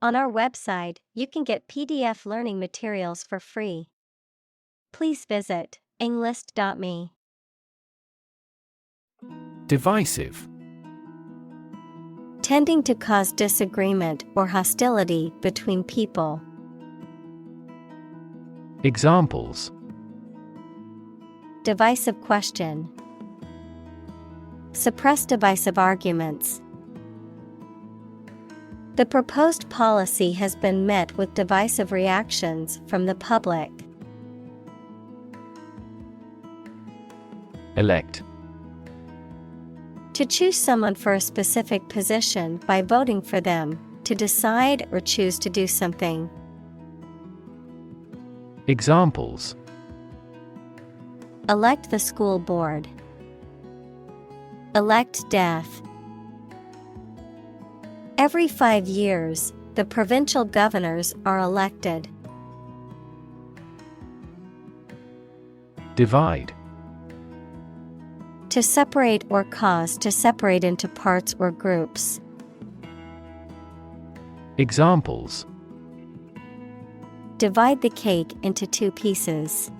On our website, you can get PDF learning materials for free. Please visit englist.me. Divisive. Tending to cause disagreement or hostility between people. Examples: Divisive question. Suppress divisive arguments. The proposed policy has been met with divisive reactions from the public. Elect. To choose someone for a specific position by voting for them, to decide or choose to do something. Examples: Elect the school board. Elect death. Every 5 years, the provincial governors are elected. Divide. To separate or cause to separate into parts or groups. Examples: Divide the cake into 2 pieces.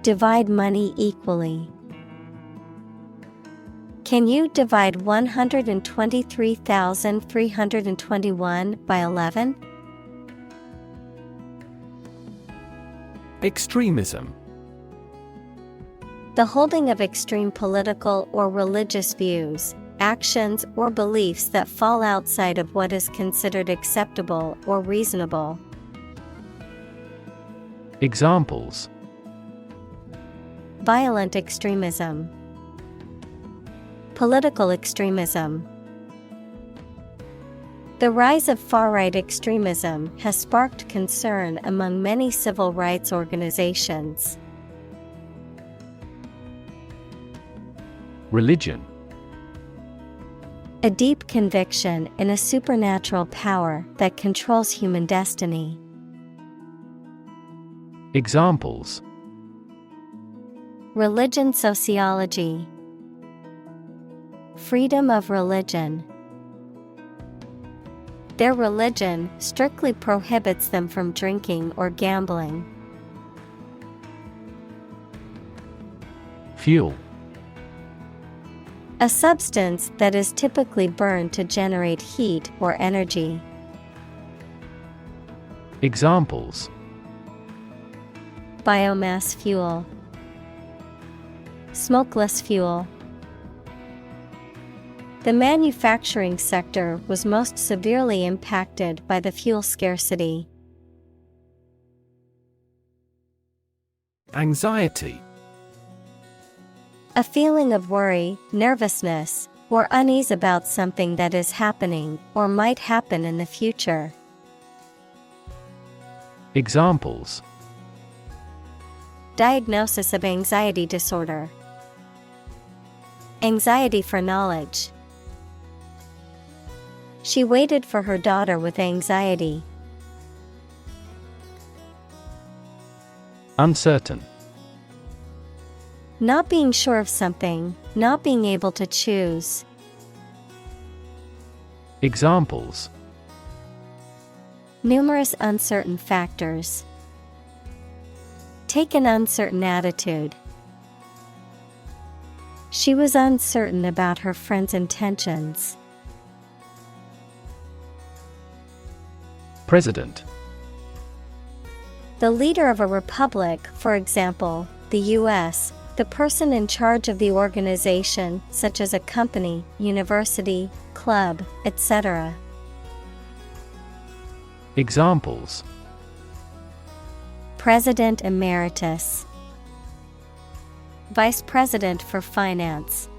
Divide money equally. Can you divide 123,321 by 11? Extremism. The holding of extreme political or religious views, actions or beliefs that fall outside of what is considered acceptable or reasonable. Examples: Violent extremism. Political extremism. The rise of far-right extremism has sparked concern among many civil rights organizations. Religion. A deep conviction in a supernatural power that controls human destiny. Examples: Religion sociology. Freedom of religion. Their religion strictly prohibits them from drinking or gambling. Fuel. A substance that is typically burned to generate heat or energy. Examples: Biomass fuel. Smokeless fuel. The manufacturing sector was most severely impacted by the fuel scarcity. Anxiety. A feeling of worry, nervousness, or unease about something that is happening or might happen in the future. Examples: Diagnosis of anxiety disorder. Anxiety for knowledge. She waited for her daughter with anxiety. Uncertain. Not being sure of something, not being able to choose. Examples: Numerous uncertain factors. Take an uncertain attitude. She was uncertain about her friend's intentions. President. The leader of a republic, for example, the U.S., the person in charge of the organization, such as a company, university, club, etc. Examples: President Emeritus. Vice President for Finance.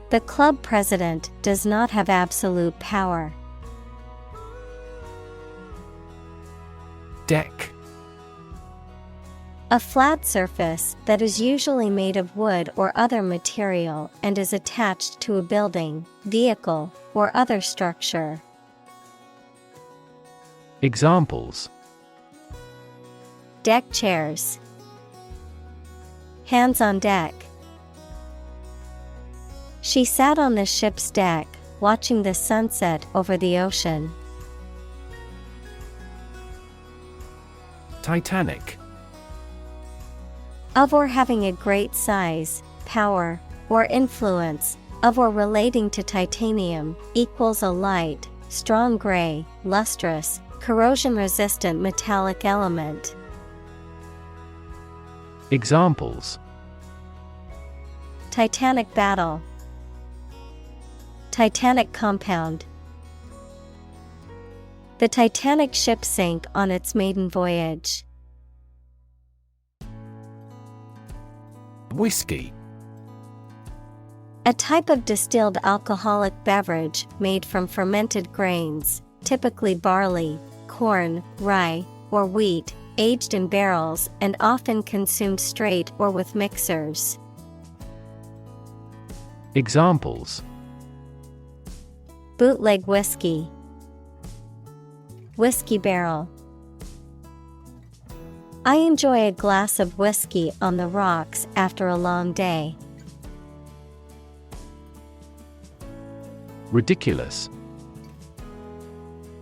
The club president does not have absolute power. Deck. A flat surface that is usually made of wood or other material and is attached to a building, vehicle, or other structure. Examples: Deck chairs. Hands on deck. She sat on the ship's deck watching the sunset over the ocean. Titanic. Of or having a great size, power, or influence, of or relating to titanium, equals a light, strong gray, lustrous, corrosion-resistant metallic element. Examples: Titanic battle, Titanic compound. The Titanic ship sank on its maiden voyage. Whiskey. A type of distilled alcoholic beverage made from fermented grains, typically barley, corn, rye, or wheat, aged in barrels and often consumed straight or with mixers. Examples: Bootleg whiskey, whiskey barrel. I enjoy a glass of whiskey on the rocks after a long day. Ridiculous.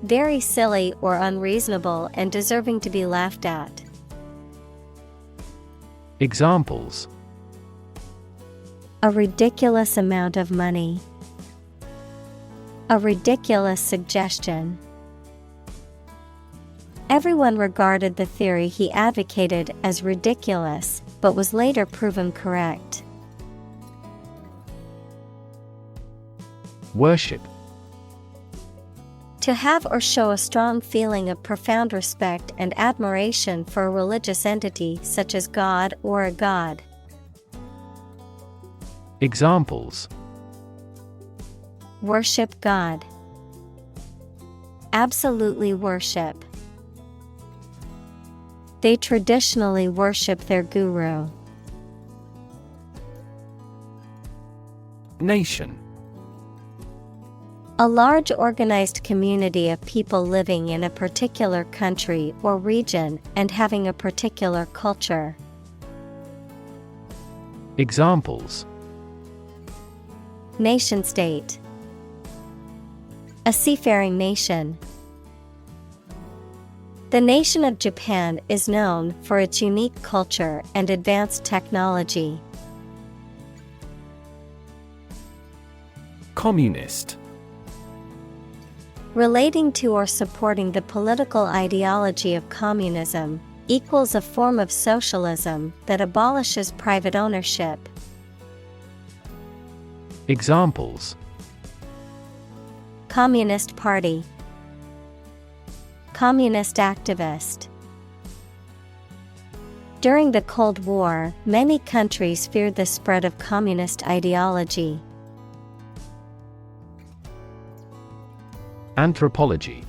Very silly or unreasonable and deserving to be laughed at. Examples: A ridiculous amount of money. A ridiculous suggestion. Everyone regarded the theory he advocated as ridiculous, but was later proven correct. Worship. To have or show a strong feeling of profound respect and admiration for a religious entity such as God or a god. Examples: Worship God. Absolutely worship. They traditionally worship their guru. Nation. A large organized community of people living in a particular country or region and having a particular culture. Examples: Nation-state. A seafaring nation. The nation of Japan is known for its unique culture and advanced technology. Communist. Relating to or supporting the political ideology of communism, equals a form of socialism that abolishes private ownership. Examples: Communist Party. Communist activist. During the Cold War, many countries feared the spread of communist ideology. Anthropology.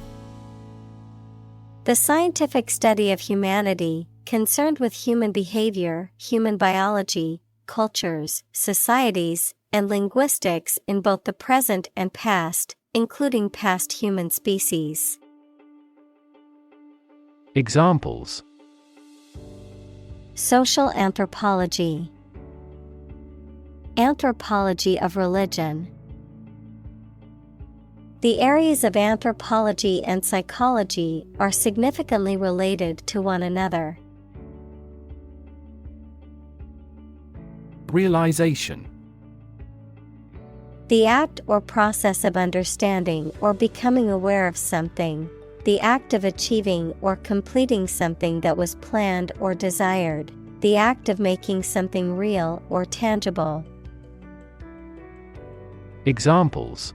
The scientific study of humanity, concerned with human behavior, human biology, cultures, societies, and linguistics in both the present and past, including past human species. Examples: Social anthropology. Anthropology of religion. The areas of anthropology and psychology are significantly related to one another. Realization. The act or process of understanding or becoming aware of something. The act of achieving or completing something that was planned or desired. The act of making something real or tangible. Examples: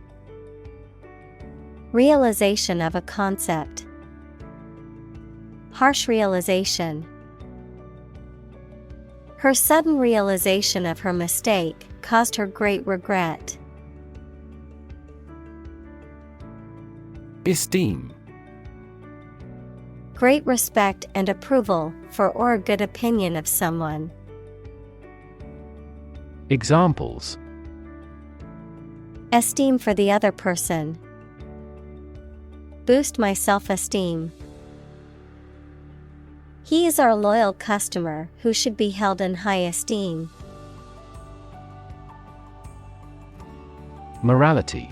Realization of a concept. Harsh realization. Her sudden realization of her mistake caused her great regret. Esteem. Great respect and approval for or a good opinion of someone. Examples: Esteem for the other person. Boost my self-esteem. He is our loyal customer who should be held in high esteem. Morality.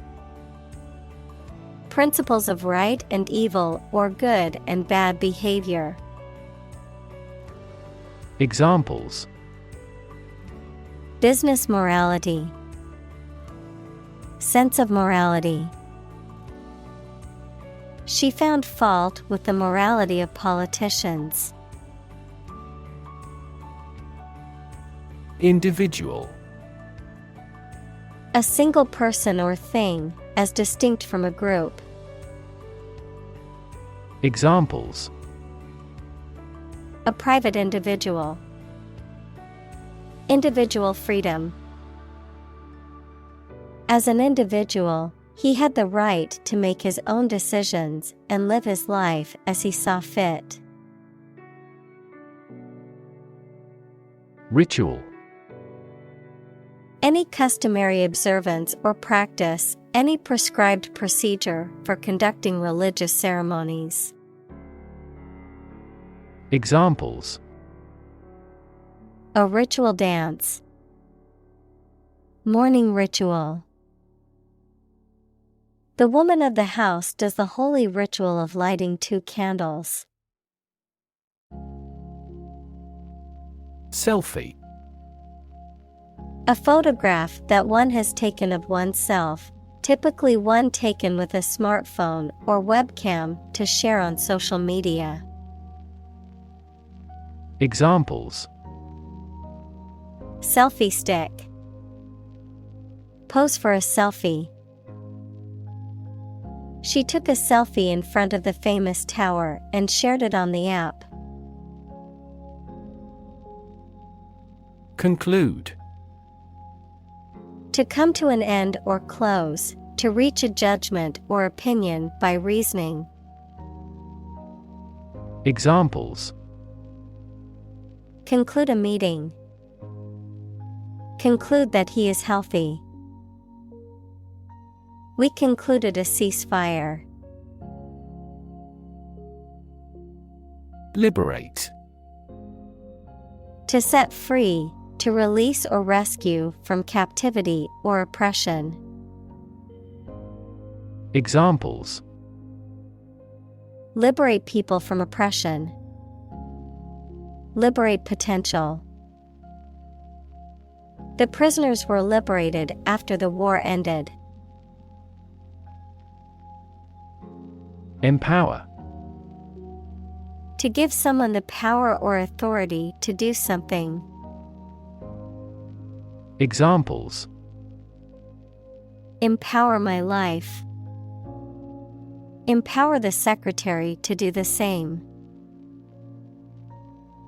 Principles of right and evil or good and bad behavior. Examples: Business morality. Sense of morality. She found fault with the morality of politicians. Individual. A single person or thing, as distinct from a group. Examples: A private individual. Individual freedom. As an individual, he had the right to make his own decisions and live his life as he saw fit. Ritual. Any customary observance or practice, any prescribed procedure for conducting religious ceremonies. Examples: A ritual dance. Morning ritual. The woman of the house does the holy ritual of lighting 2 candles. Selfie. A photograph that one has taken of oneself, typically one taken with a smartphone or webcam to share on social media. Examples: Selfie stick. Pose for a selfie. She took a selfie in front of the famous tower and shared it on the app. Conclude. To come to an end or close, to reach a judgment or opinion by reasoning. Examples: Conclude a meeting. Conclude that he is healthy. We concluded a ceasefire. Liberate. To set free, to release or rescue from captivity or oppression. Examples: Liberate people from oppression. Liberate potential. The prisoners were liberated after the war ended. Empower. To give someone the power or authority to do something. Examples: Empower my life. Empower the secretary to do the same.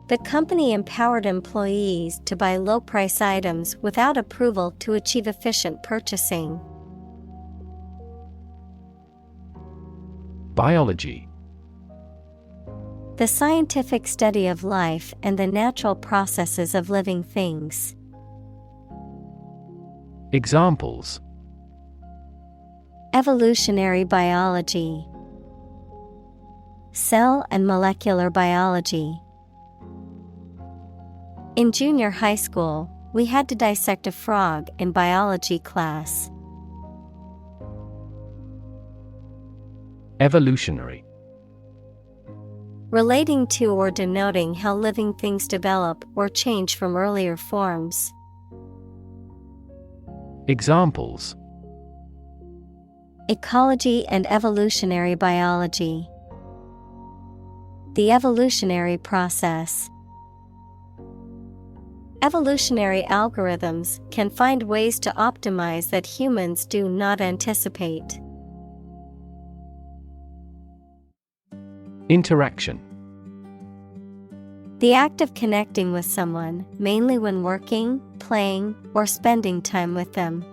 The company empowered employees to buy low-price items without approval to achieve efficient purchasing. Biology. The scientific study of life and the natural processes of living things. Examples: Evolutionary biology. Cell and molecular biology. In junior high school, we had to dissect a frog in biology class. Evolutionary. Relating to or denoting how living things develop or change from earlier forms. Examples: Ecology and evolutionary biology. The evolutionary process. Evolutionary algorithms can find ways to optimize that humans do not anticipate. Interaction. The act of connecting with someone, mainly when working, playing, or spending time with them.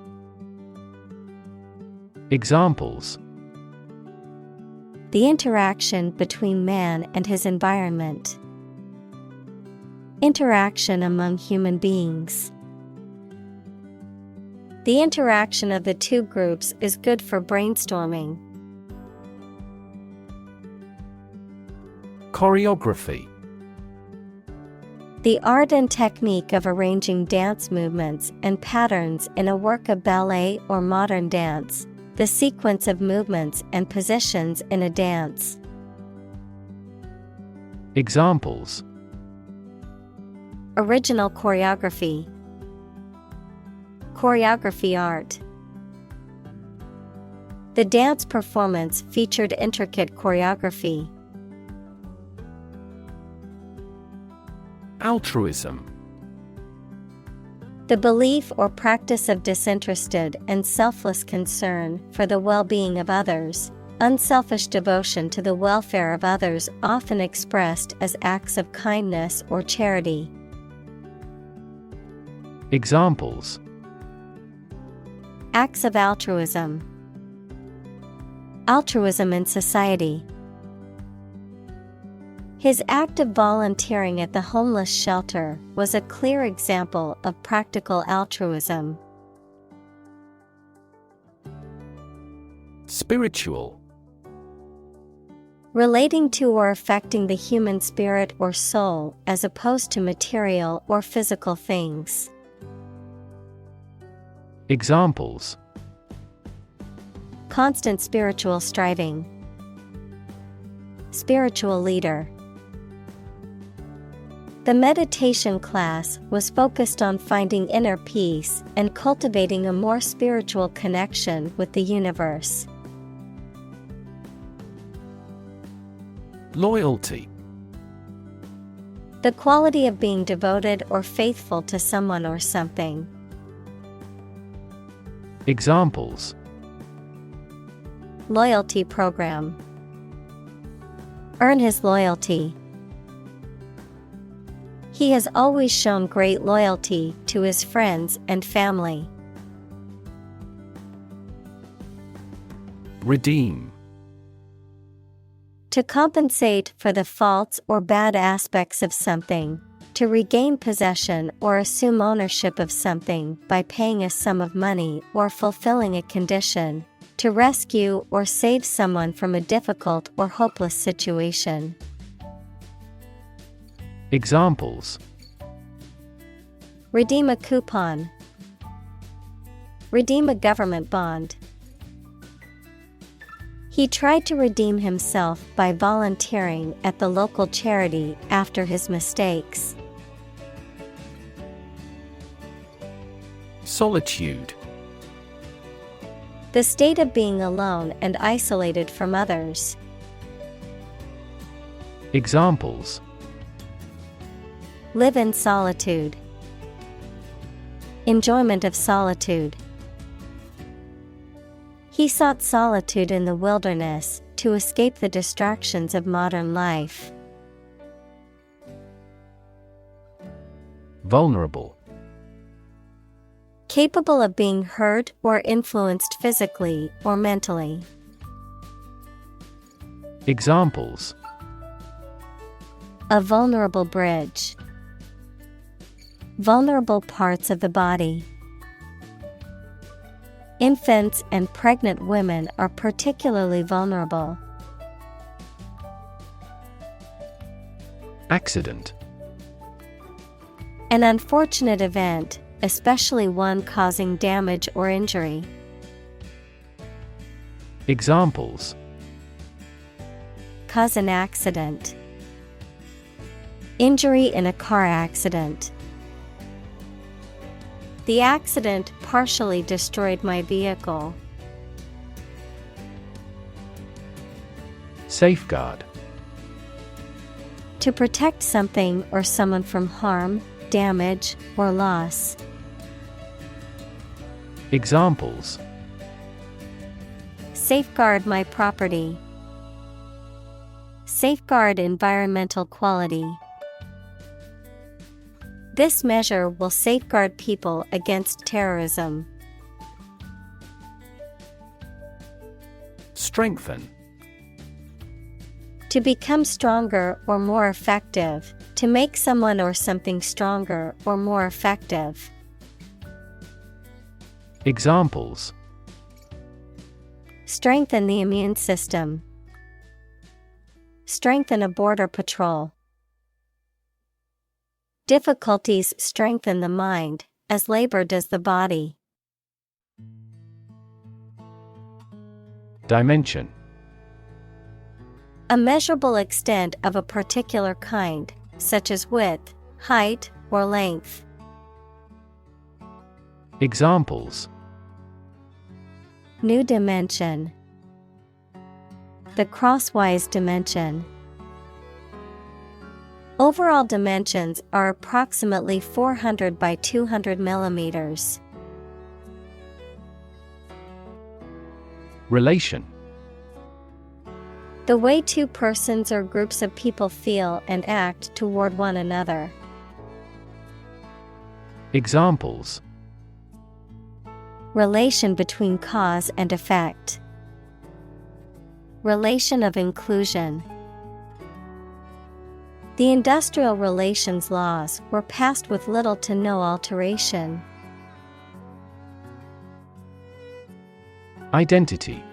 Examples: The interaction between man and his environment. Interaction among human beings. The interaction of the 2 groups is good for brainstorming. Choreography. The art and technique of arranging dance movements and patterns in a work of ballet or modern dance, the sequence of movements and positions in a dance. Examples: Original choreography. Choreography art. The dance performance featured intricate choreography. Altruism. The belief or practice of disinterested and selfless concern for the well-being of others, unselfish devotion to the welfare of others, often expressed as acts of kindness or charity. Examples: Acts of altruism. Altruism in society. His act of volunteering at the homeless shelter was a clear example of practical altruism. Spiritual. Relating to or affecting the human spirit or soul as opposed to material or physical things. Examples: Constant spiritual striving. Spiritual leader. The meditation class was focused on finding inner peace and cultivating a more spiritual connection with the universe. Loyalty. The quality of being devoted or faithful to someone or something. Examples: Loyalty program. Earn his loyalty. He has always shown great loyalty to his friends and family. Redeem. To compensate for the faults or bad aspects of something, to regain possession or assume ownership of something by paying a sum of money or fulfilling a condition, to rescue or save someone from a difficult or hopeless situation. Examples: Redeem a coupon. Redeem a government bond. He tried to redeem himself by volunteering at the local charity after his mistakes. Solitude. The state of being alone and isolated from others. Examples: Live in solitude. Enjoyment of solitude. He sought solitude in the wilderness to escape the distractions of modern life. Vulnerable. Capable of being hurt or influenced physically or mentally. Examples: A vulnerable bridge. Vulnerable parts of the body. Infants and pregnant women are particularly vulnerable. Accident. An unfortunate event, especially one causing damage or injury. Examples: Cause an accident. Injury in a car accident. The accident partially destroyed my vehicle. Safeguard. To protect something or someone from harm, damage, or loss. Examples: Safeguard my property. Safeguard environmental quality. This measure will safeguard people against terrorism. Strengthen. To become stronger or more effective, to make someone or something stronger or more effective. Examples: Strengthen the immune system. Strengthen a border patrol. Difficulties strengthen the mind, as labor does the body. Dimension. A measurable extent of a particular kind, such as width, height, or length. Examples: New dimension. The crosswise dimension. Overall dimensions are approximately 400 by 200 millimeters. Relation. The way two persons or groups of people feel and act toward one another. Examples: Relation between cause and effect. Relation of inclusion. The industrial relations laws were passed with little to no alteration. Identity.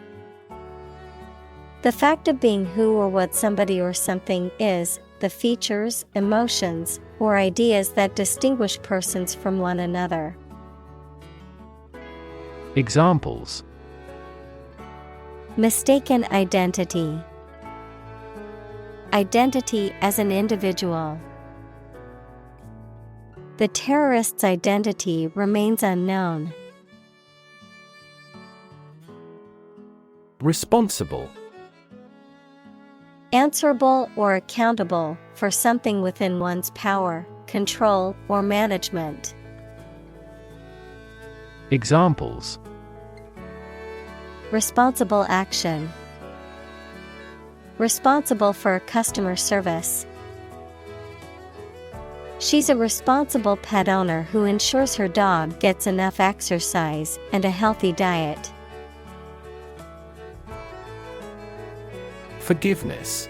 The fact of being who or what somebody or something is, the features, emotions, or ideas that distinguish persons from one another. Examples: Mistaken identity. Identity as an individual. The terrorist's identity remains unknown. Responsible. Answerable or accountable for something within one's power, control, or management. Examples: Responsible action. Responsible for customer service. She's a responsible pet owner who ensures her dog gets enough exercise and a healthy diet. Forgiveness.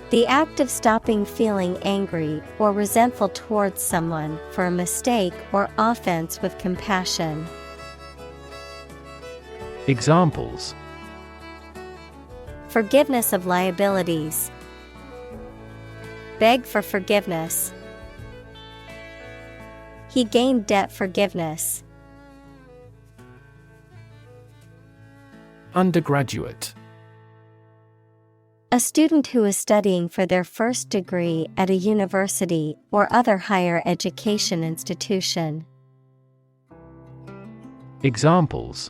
The act of stopping feeling angry or resentful towards someone for a mistake or offense with compassion. Examples: Forgiveness of liabilities. Beg for forgiveness. He gained debt forgiveness. Undergraduate. A student who is studying for their first degree at a university or other higher education institution. Examples: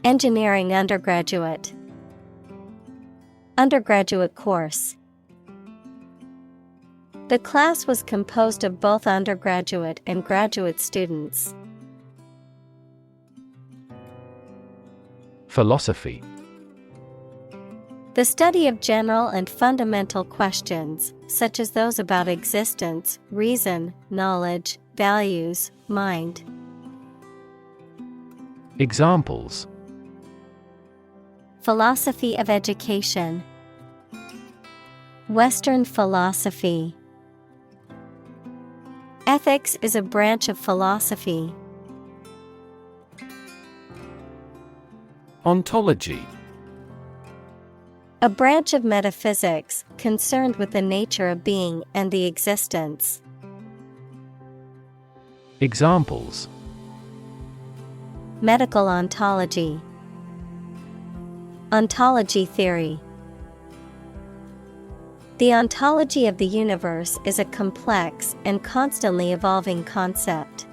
Engineering undergraduate. Undergraduate course. The class was composed of both undergraduate and graduate students. Philosophy. The study of general and fundamental questions, such as those about existence, reason, knowledge, values, mind. Examples: Philosophy of education. Western philosophy. Ethics is a branch of philosophy. Ontology. A branch of metaphysics concerned with the nature of being and the existence. Examples: Medical ontology. Ontology theory. The ontology of the universe is a complex and constantly evolving concept.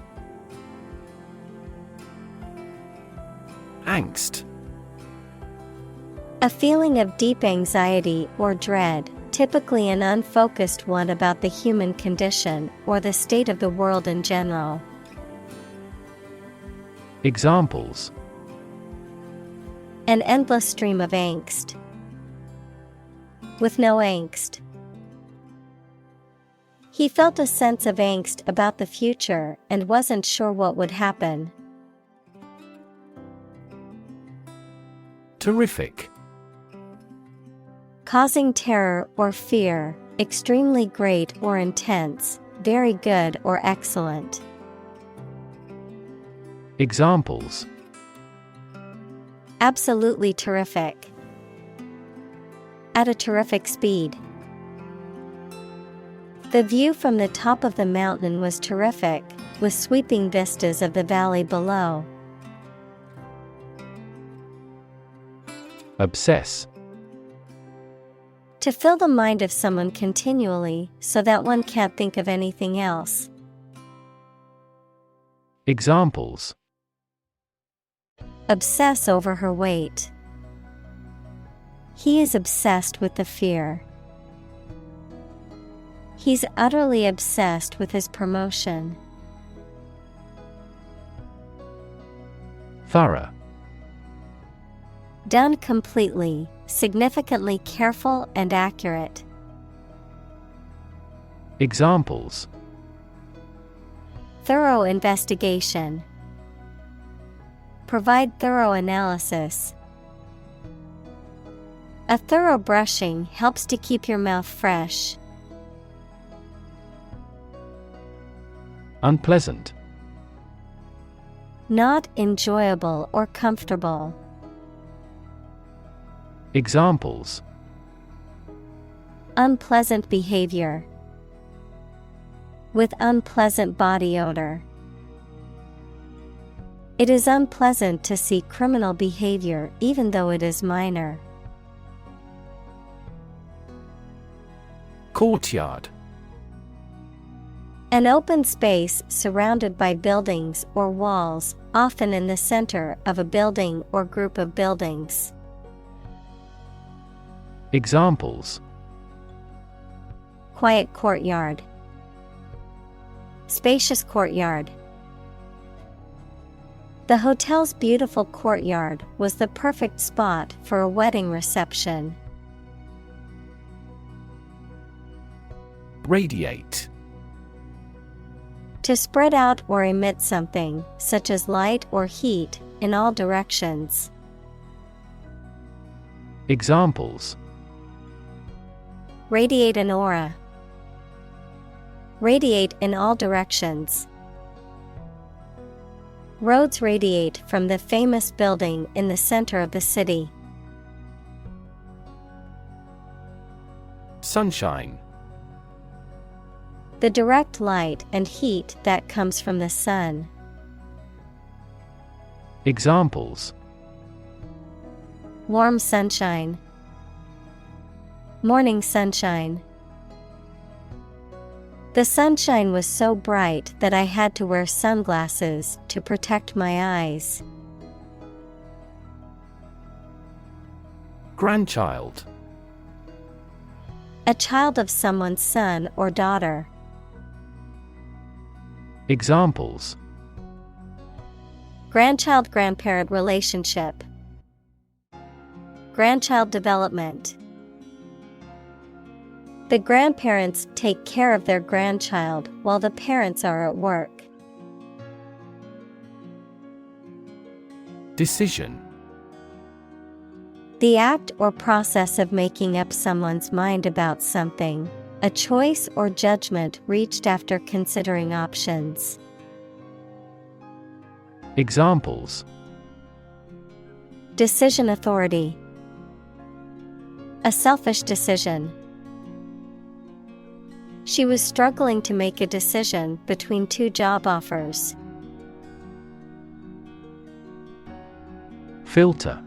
Angst. A feeling of deep anxiety or dread, typically an unfocused one about the human condition or the state of the world in general. Examples: An endless stream of angst. With no angst. He felt a sense of angst about the future and wasn't sure what would happen. Terrific. Causing terror or fear, extremely great or intense, very good or excellent. Examples: Absolutely terrific. At a terrific speed. The view from the top of the mountain was terrific, with sweeping vistas of the valley below. Obsess. To fill the mind of someone continually so that one can't think of anything else. Examples: Obsess over her weight. He is obsessed with the fear. He's utterly obsessed with his promotion. Thorough. Done completely, significantly careful and accurate. Examples: Thorough investigation. Provide thorough analysis. A thorough brushing helps to keep your mouth fresh. Unpleasant. Not enjoyable or comfortable. Examples: Unpleasant behavior. With unpleasant body odor. It is unpleasant to see criminal behavior even though it is minor. Courtyard. An open space surrounded by buildings or walls, often in the center of a building or group of buildings. Examples: Quiet courtyard. Spacious courtyard. The hotel's beautiful courtyard was the perfect spot for a wedding reception. Radiate. To spread out or emit something, such as light or heat, in all directions. Examples: Radiate an aura. Radiate in all directions. Roads radiate from the famous building in the center of the city. Sunshine. The direct light and heat that comes from the sun. Examples: Warm sunshine. Morning sunshine. The sunshine was so bright that I had to wear sunglasses to protect my eyes. Grandchild. A child of someone's son or daughter. Examples: Grandchild-grandparent relationship. Grandchild development. The grandparents take care of their grandchild while the parents are at work. Decision. The act or process of making up someone's mind about something, a choice or judgment reached after considering options. Examples: Decision authority. A selfish decision. She was struggling to make a decision between two job offers. Filter.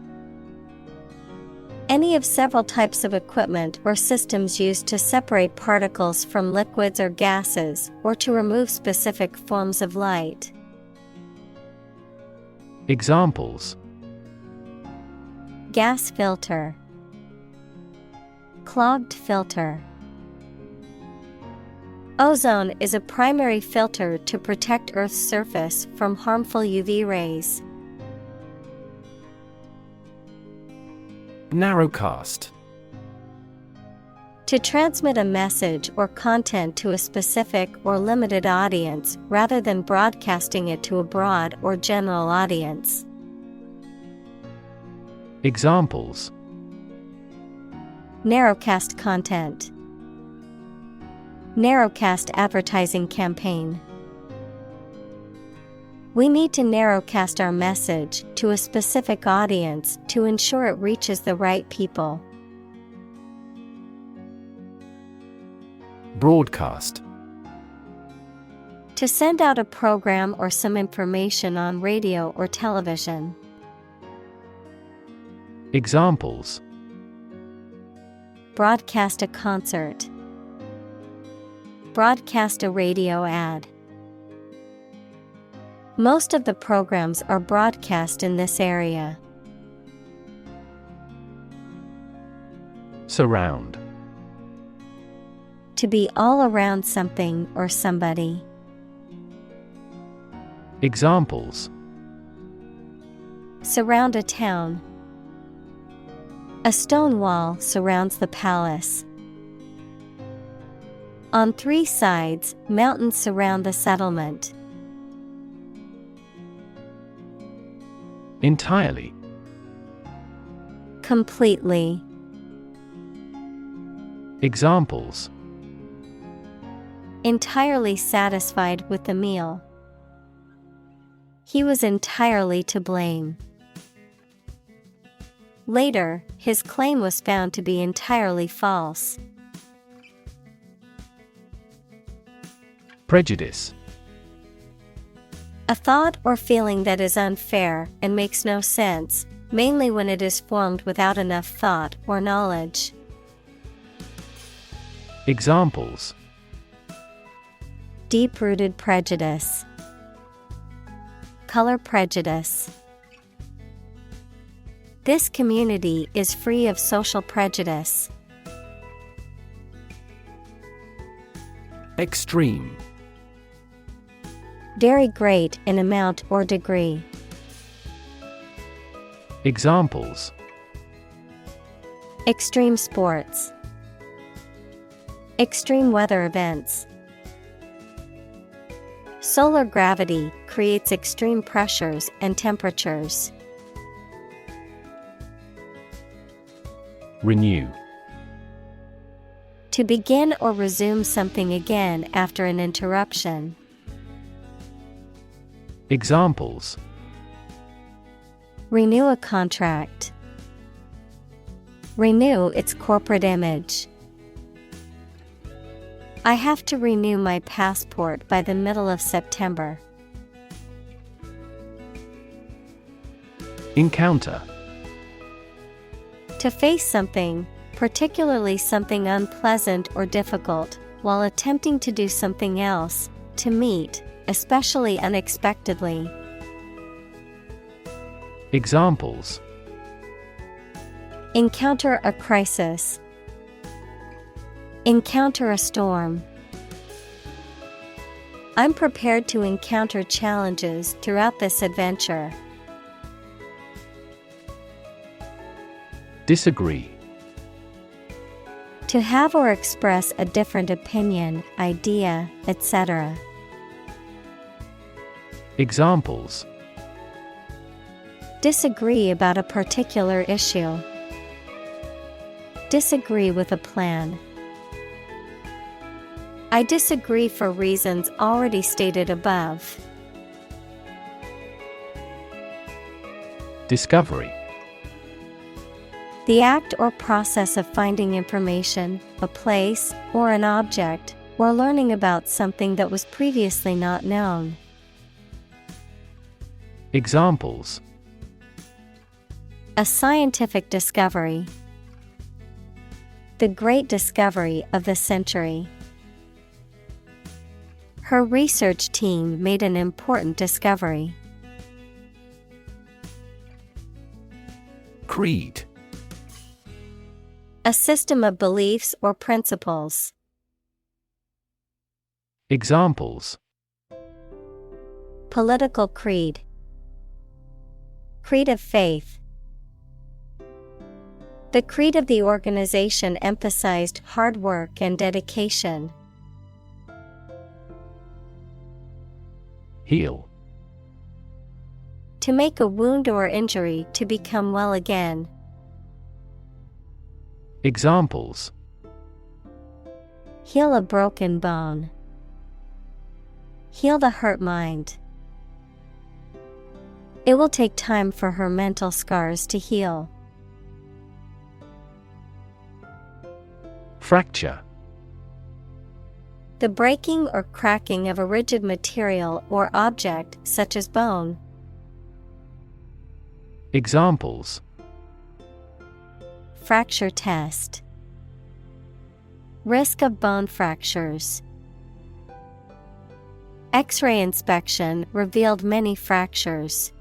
Any of several types of equipment or systems used to separate particles from liquids or gases or to remove specific forms of light. Examples: Gas filter. Clogged filter. Ozone is a primary filter to protect Earth's surface from harmful UV rays. Narrowcast. To transmit a message or content to a specific or limited audience rather than broadcasting it to a broad or general audience. Examples: Narrowcast content. Narrowcast advertising campaign. We need to narrowcast our message to a specific audience to ensure it reaches the right people. Broadcast. To send out a program or some information on radio or television. Examples: broadcast a concert, broadcast a radio ad. Most of the programs are broadcast in this area. Surround. To be all around something or somebody. Examples: surround a town. A stone wall surrounds the palace. On 3 sides, mountains surround the settlement. Entirely. Completely. Examples: entirely satisfied with the meal. He was entirely to blame. Later, his claim was found to be entirely false. Prejudice. A thought or feeling that is unfair and makes no sense, mainly when it is formed without enough thought or knowledge. Examples: deep-rooted prejudice. Color prejudice. This community is free of social prejudice. Extreme. Very great in amount or degree. Examples: extreme sports. Extreme weather events. Solar gravity creates extreme pressures and temperatures. Renew. To begin or resume something again after an interruption. Examples: renew a contract. Renew its corporate image. I have to renew my passport by the middle of September. Encounter. To face something, particularly something unpleasant or difficult, while attempting to do something else, to meet, especially unexpectedly. Examples: encounter a crisis. Encounter a storm. I'm prepared to encounter challenges throughout this adventure. Disagree. To have or express a different opinion, idea, etc. Examples: disagree about a particular issue. Disagree with a plan. I disagree for reasons already stated above. Discovery. The act or process of finding information, a place, or an object, or learning about something that was previously not known. Examples: a scientific discovery. The great discovery of the century. Her research team made an important discovery. Creed. A system of beliefs or principles. Examples: political creed. Creed of faith. The creed of the organization emphasized hard work and dedication. Heal. To make a wound or injury to become well again. Examples: heal a broken bone. Heal the hurt mind. It will take time for her mental scars to heal. Fracture. The breaking or cracking of a rigid material or object such as bone. Examples: fracture test. Risk of bone fractures. X-ray inspection revealed many fractures.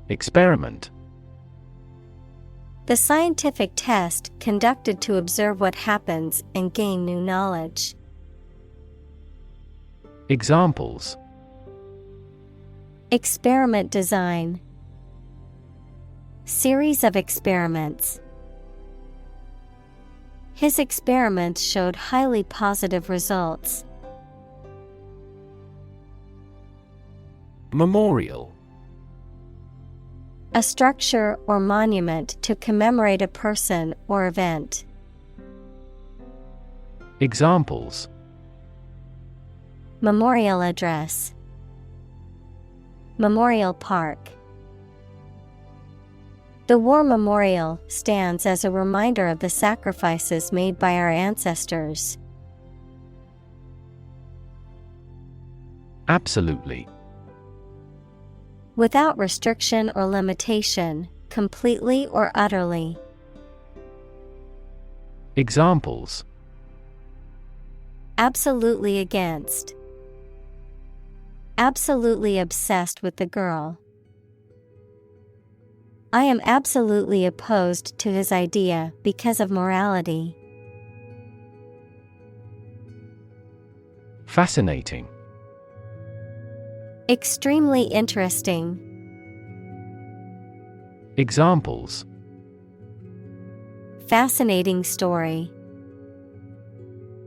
Experiment. The scientific test conducted to observe what happens and gain new knowledge. Examples. Experiment design. Series of experiments. His experiments showed highly positive results. Memorial. A structure or monument to commemorate a person or event. Examples. Memorial address. Memorial Park. The war memorial stands as a reminder of the sacrifices made by our ancestors. Absolutely. Without restriction or limitation, completely or utterly. Examples. Absolutely against. Absolutely obsessed with the girl. I am absolutely opposed to his idea because of morality. Fascinating. Extremely interesting. Examples. Fascinating story.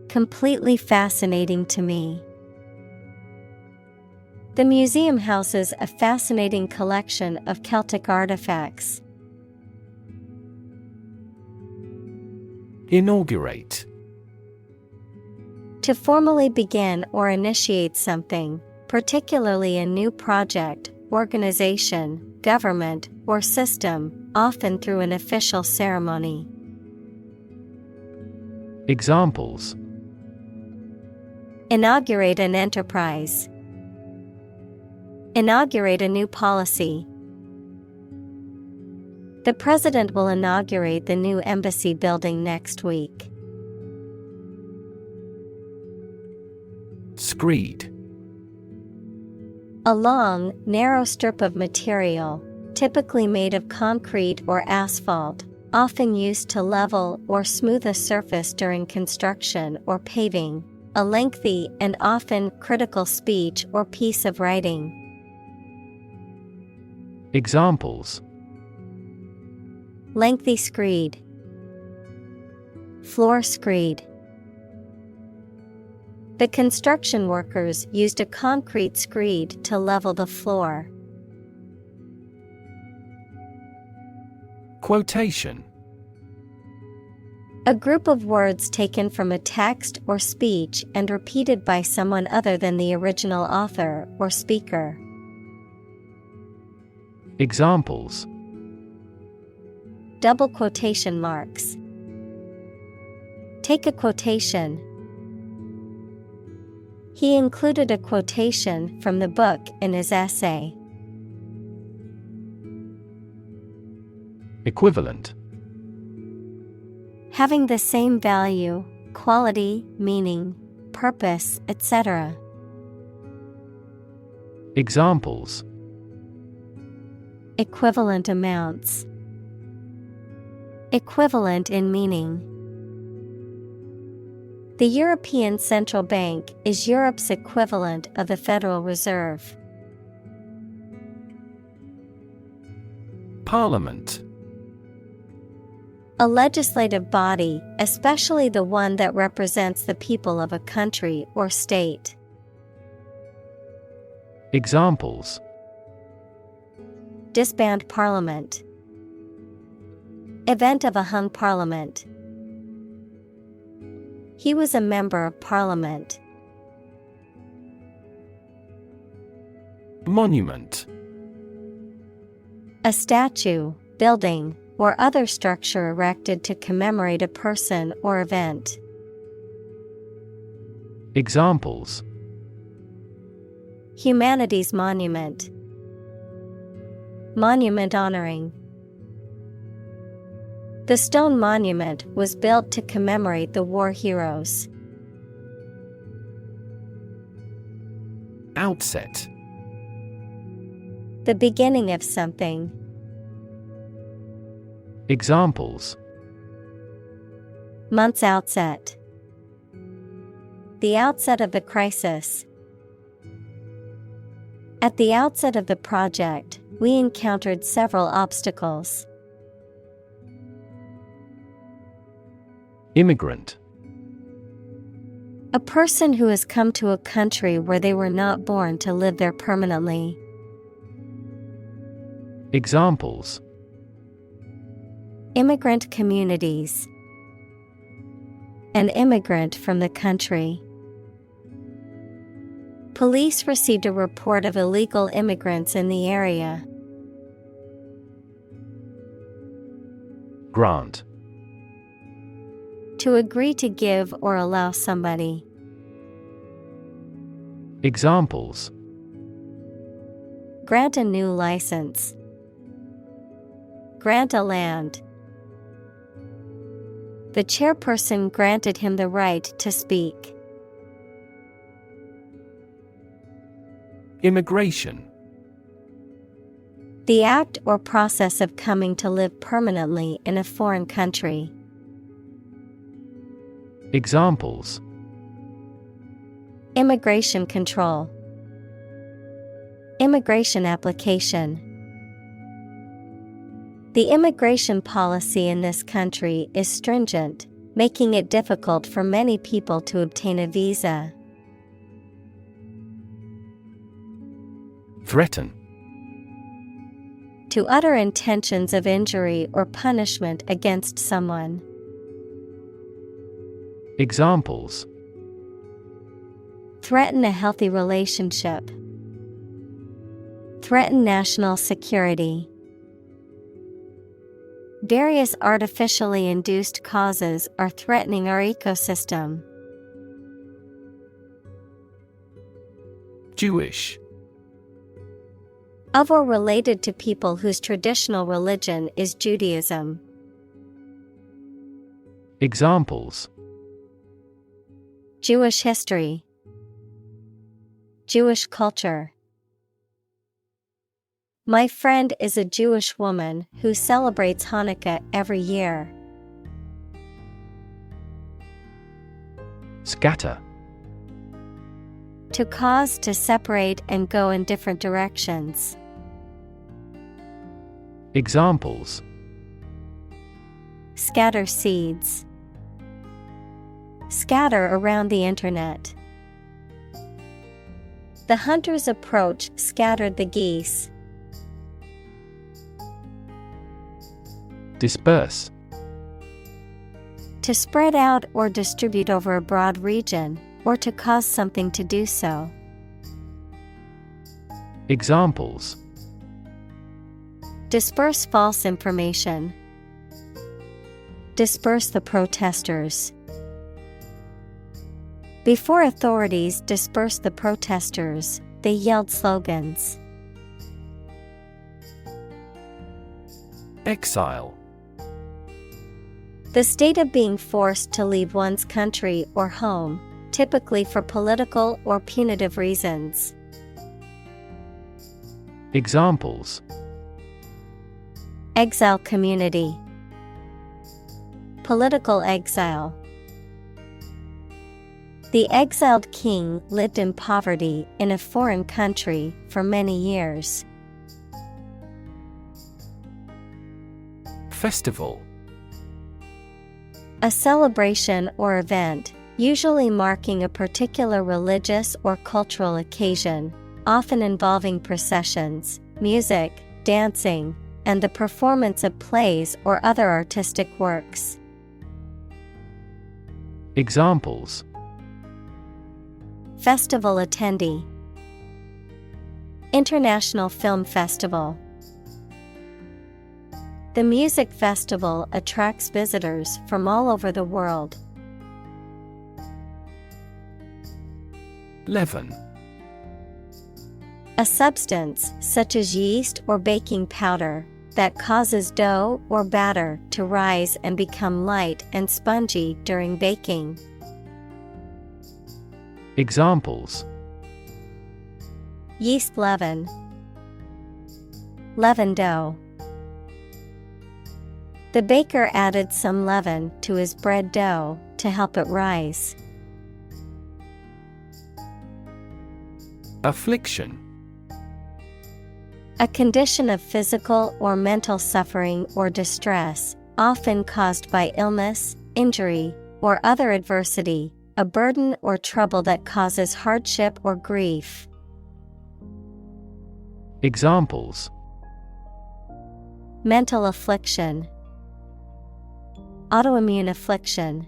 Completely fascinating to me. The museum houses a fascinating collection of Celtic artifacts. Inaugurate. To formally begin or initiate something, particularly a new project, organization, government, or system, often through an official ceremony. Examples. Inaugurate an enterprise. Inaugurate a new policy. The president will inaugurate the new embassy building next week. Screed. A long, narrow strip of material, typically made of concrete or asphalt, often used to level or smooth a surface during construction or paving, a lengthy and often critical speech or piece of writing. Examples. Lengthy screed. Floor screed. The construction workers used a concrete screed to level the floor. Quotation. A group of words taken from a text or speech and repeated by someone other than the original author or speaker. Examples. Double quotation marks. Take a quotation. He included a quotation from the book in his essay. Equivalent. Having the same value, quality, meaning, purpose, etc. Examples. Equivalent amounts. Equivalent in meaning. The European Central Bank is Europe's equivalent of the Federal Reserve. Parliament. A legislative body, especially the one that represents the people of a country or state. Examples. Disband Parliament. Event of a hung parliament. He was a member of Parliament. Monument. A statue, building, or other structure erected to commemorate a person or event. Examples. Humanities monument. Monument honoring. The stone monument was built to commemorate the war heroes. Outset. The beginning of something. Examples: Month's outset. The outset of the crisis. At the outset of the project, we encountered several obstacles. Immigrant. A person who has come to a country where they were not born to live there permanently. Examples: Immigrant communities. An immigrant from the country. Police received a report of illegal immigrants in the area. Grant. To agree to give or allow somebody. Examples: Grant a new license. Grant a land. The chairperson granted him the right to speak. Immigration. The act or process of coming to live permanently in a foreign country. Examples: Immigration control. Immigration application. The immigration policy in this country is stringent, making it difficult for many people to obtain a visa. Threaten. To utter intentions of injury or punishment against someone. Examples: Threaten a healthy relationship. Threaten national security. Various artificially induced causes are threatening our ecosystem. Jewish. Of or related to people whose traditional religion is Judaism. Examples: Jewish history. Jewish culture. My friend is a Jewish woman who celebrates Hanukkah every year. Scatter. To cause to separate and go in different directions. Examples: Scatter seeds. Scatter around the internet. The hunter's approach scattered the geese. Disperse. To spread out or distribute over a broad region, or to cause something to do so. Examples: Disperse false information. Disperse the protesters. Before authorities dispersed the protesters, they yelled slogans. Exile. The state of being forced to leave one's country or home, typically for political or punitive reasons. Examples: Exile community. Political exile. The exiled king lived in poverty in a foreign country for many years. Festival. A celebration or event, usually marking a particular religious or cultural occasion, often involving processions, music, dancing, and the performance of plays or other artistic works. Examples: Festival attendee. International Film Festival. The music festival attracts visitors from all over the world. Leaven. A substance, such as yeast or baking powder, that causes dough or batter to rise and become light and spongy during baking. Examples: Yeast leaven, leaven dough. The baker added some leaven to his bread dough to help it rise. Affliction. A condition of physical or mental suffering or distress, often caused by illness, injury, or other adversity, a burden or trouble that causes hardship or grief. Examples: Mental affliction, autoimmune affliction.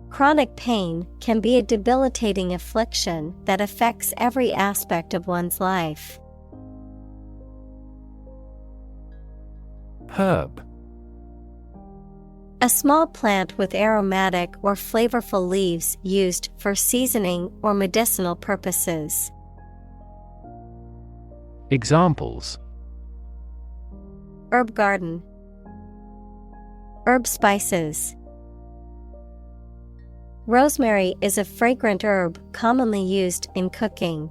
Chronic pain can be a debilitating affliction that affects every aspect of one's life. Herb. A small plant with aromatic or flavorful leaves used for seasoning or medicinal purposes. Examples: Herb garden, herb spices. Rosemary is a fragrant herb commonly used in cooking.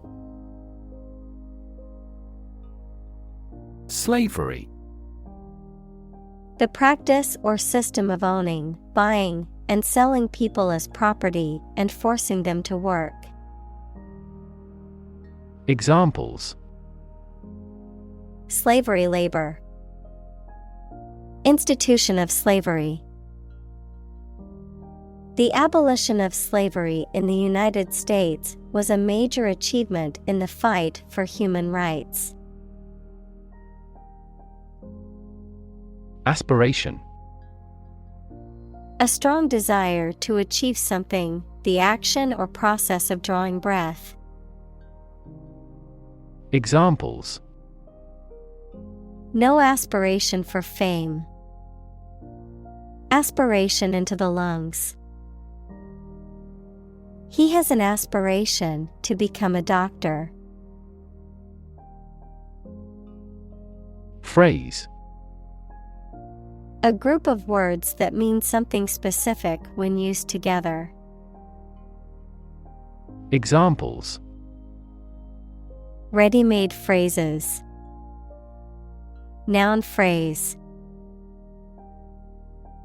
Slavery. The practice or system of owning, buying, and selling people as property and forcing them to work. Examples: Slavery labor, institution of slavery. The abolition of slavery in the United States was a major achievement in the fight for human rights. Aspiration. A strong desire to achieve something, the action or process of drawing breath. Examples: No aspiration for fame. Aspiration into the lungs. He has an aspiration to become a doctor. Phrase. A group of words that mean something specific when used together. Examples: Ready-made phrases. Noun phrase.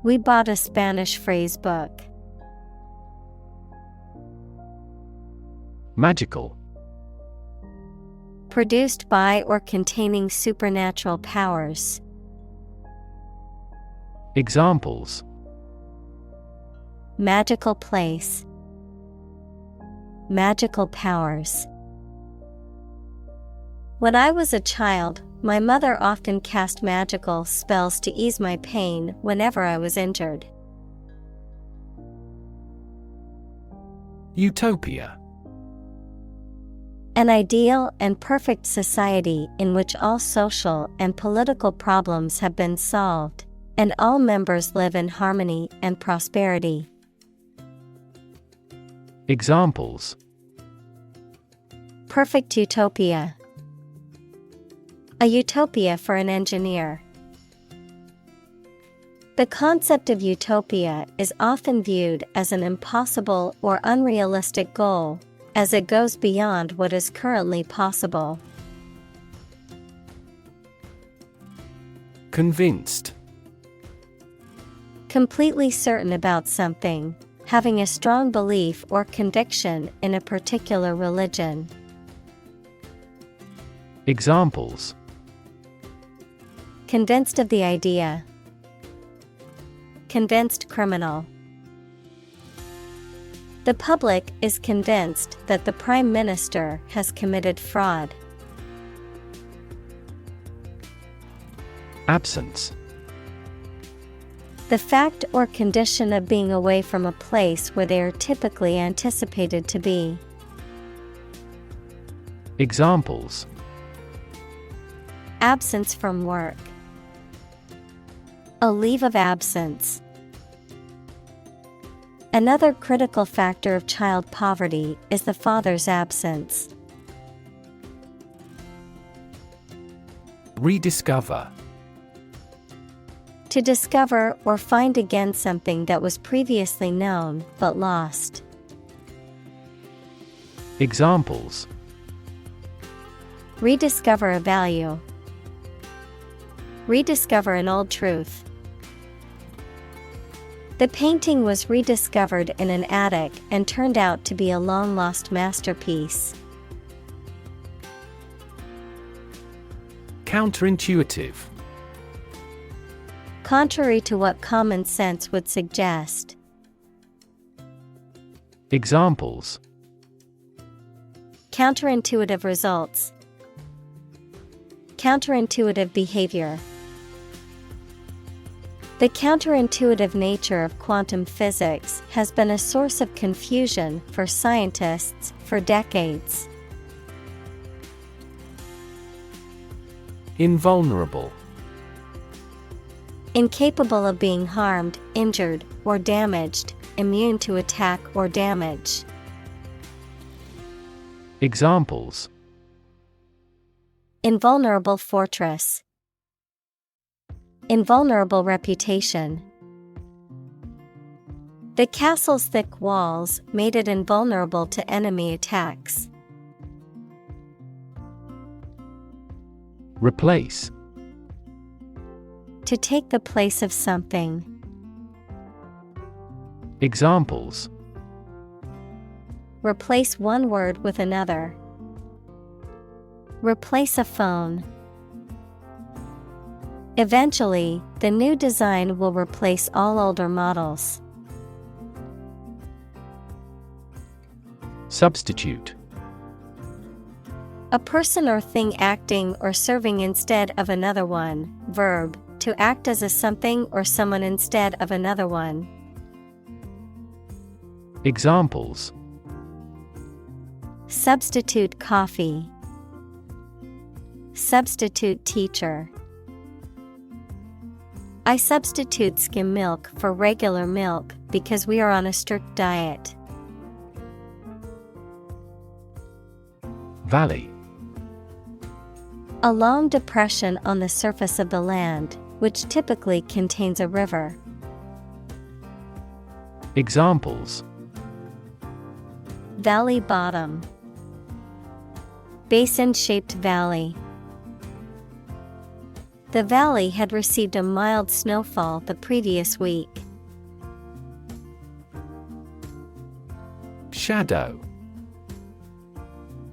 We bought a Spanish phrase book. Magical. Produced by or containing supernatural powers. Examples: Magical place. Magical powers. When I was a child, my mother often cast magical spells to ease my pain whenever I was injured. Utopia. An ideal and perfect society in which all social and political problems have been solved, and all members live in harmony and prosperity. Examples: Perfect utopia. A utopia for an engineer. The concept of utopia is often viewed as an impossible or unrealistic goal, as it goes beyond what is currently possible. Convinced. Completely certain about something, having a strong belief or conviction in a particular religion. Examples: Convinced of the idea. Convinced criminal. The public is convinced that the Prime Minister has committed fraud. Absence. The fact or condition of being away from a place where they are typically anticipated to be. Examples: Absence from work. A leave of absence. Another critical factor of child poverty is the father's absence. Rediscover. To discover or find again something that was previously known but lost. Examples: Rediscover a value. Rediscover an old truth. The painting was rediscovered in an attic and turned out to be a long-lost masterpiece. Counterintuitive. Contrary to what common sense would suggest. Examples: Counterintuitive results. Counterintuitive behavior. The counterintuitive nature of quantum physics has been a source of confusion for scientists for decades. Invulnerable. Incapable of being harmed, injured, or damaged, immune to attack or damage. Examples: Invulnerable fortress. Invulnerable reputation. The castle's thick walls made it invulnerable to enemy attacks. Replace. To take the place of something. Examples: Replace one word with another. Replace a phone. Eventually, the new design will replace all older models. Substitute. A person or thing acting or serving instead of another one. Verb, to act as a something or someone instead of another one. Examples: Substitute coffee. Substitute teacher. I substitute skim milk for regular milk because we are on a strict diet. Valley. A long depression on the surface of the land, which typically contains a river. Examples: Valley bottom. Basin-shaped valley. The valley had received a mild snowfall the previous week. Shadow.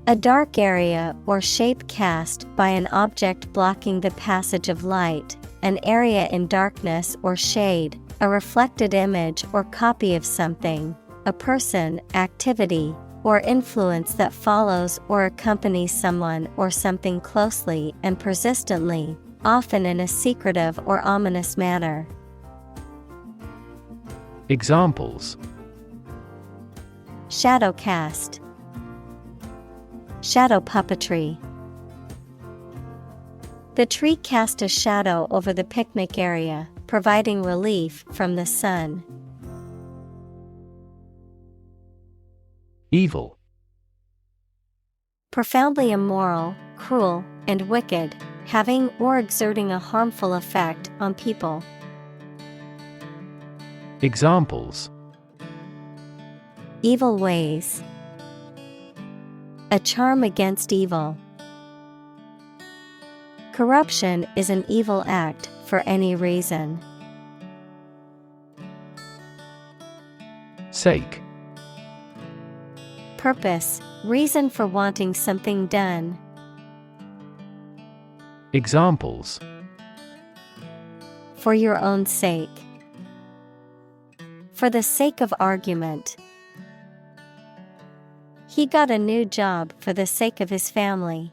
A dark area or shape cast by an object blocking the passage of light, an area in darkness or shade, a reflected image or copy of something, a person, activity, or influence that follows or accompanies someone or something closely and persistently, often in a secretive or ominous manner. Examples: Shadow cast. Shadow puppetry. The tree cast a shadow over the picnic area, providing relief from the sun. Evil. Profoundly immoral, cruel, and wicked, having or exerting a harmful effect on people. Examples: Evil ways. A charm against evil. Corruption is an evil act for any reason. Sake. Purpose, reason for wanting something done. Examples: For your own sake. For the sake of argument. He got a new job for the sake of his family.